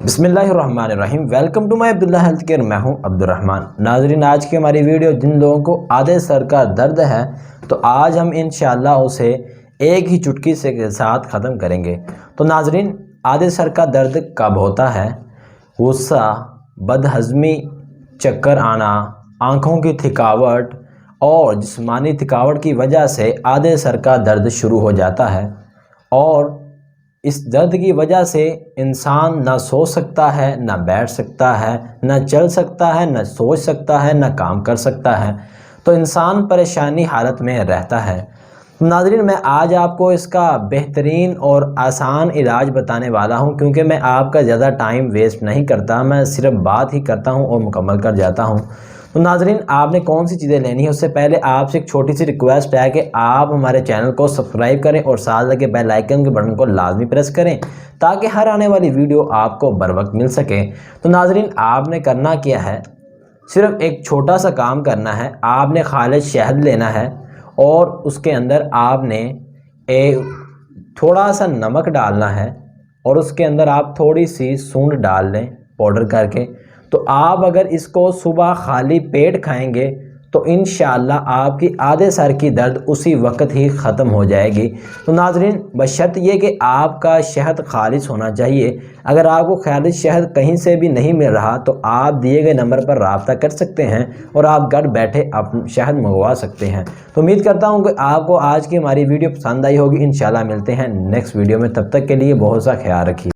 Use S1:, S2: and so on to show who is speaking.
S1: बिस्मिल्लाहिर्रहमानिर्रहीम। Welcome to my Abdullah health care. मैं हूं अब्दुर्रहमान। नाजरीन, आज की हमारी वीडियो जिन लोगों को आधे सर का दर्द है तो आज हम इंशाअल्लाह उसे एक ही चुटकी से के साथ ख़त्म करेंगे। तो नाजरीन, आधे सर का दर्द कब होता है? गुस्सा, बदहज़मी, चक्कर आना, आँखों की थकावट और जिस्मानी थकावट की वजह से आधे सर का दर्द शुरू हो जाता है। और इस दर्द की वजह से इंसान ना सो सकता है, ना बैठ सकता है, ना चल सकता है, ना सोच सकता है, ना काम कर सकता है। तो इंसान परेशानी हालत में रहता है। नाज़रीन, मैं आज आपको इसका बेहतरीन और आसान इलाज बताने वाला हूं, क्योंकि मैं आपका ज़्यादा टाइम वेस्ट नहीं करता, मैं सिर्फ बात ही करता हूं और मुकम्मल कर जाता हूं। तो नाज़रीन, आपने कौन सी चीज़ें लेनी है उससे पहले आपसे एक छोटी सी रिक्वेस्ट है कि आप हमारे चैनल को सब्सक्राइब करें और साथ लगे बेल आइकन के बटन को लाजमी प्रेस करें ताकि हर आने वाली वीडियो आपको बर वक्त मिल सके। तो नाज़रीन, आपने करना क्या है, सिर्फ एक छोटा सा काम करना है। आपने खालिश शहद लेना है और उसके अंदर आपने एक थोड़ा सा नमक डालना है और उसके अंदर आप थोड़ी सी सूंड डाल लें पाउडर करके। तो आप अगर इसको सुबह खाली पेट खाएंगे तो इंशाअल्लाह आपकी आधे सर की दर्द उसी वक्त ही ख़त्म हो जाएगी। तो नाज़रीन, बशर्त ये कि आपका शहद खालिश होना चाहिए। अगर आपको खालिश शहद कहीं से भी नहीं मिल रहा तो आप दिए गए नंबर पर रब्ता कर सकते हैं और आप घर बैठे आप शहद मंगवा सकते हैं। तो उम्मीद करता हूँ कि आपको आज की हमारी वीडियो पसंद आई होगी। इंशाअल्लाह मिलते हैं नेक्स्ट वीडियो में, तब तक के लिए बहुत सा ख्याल रखिए।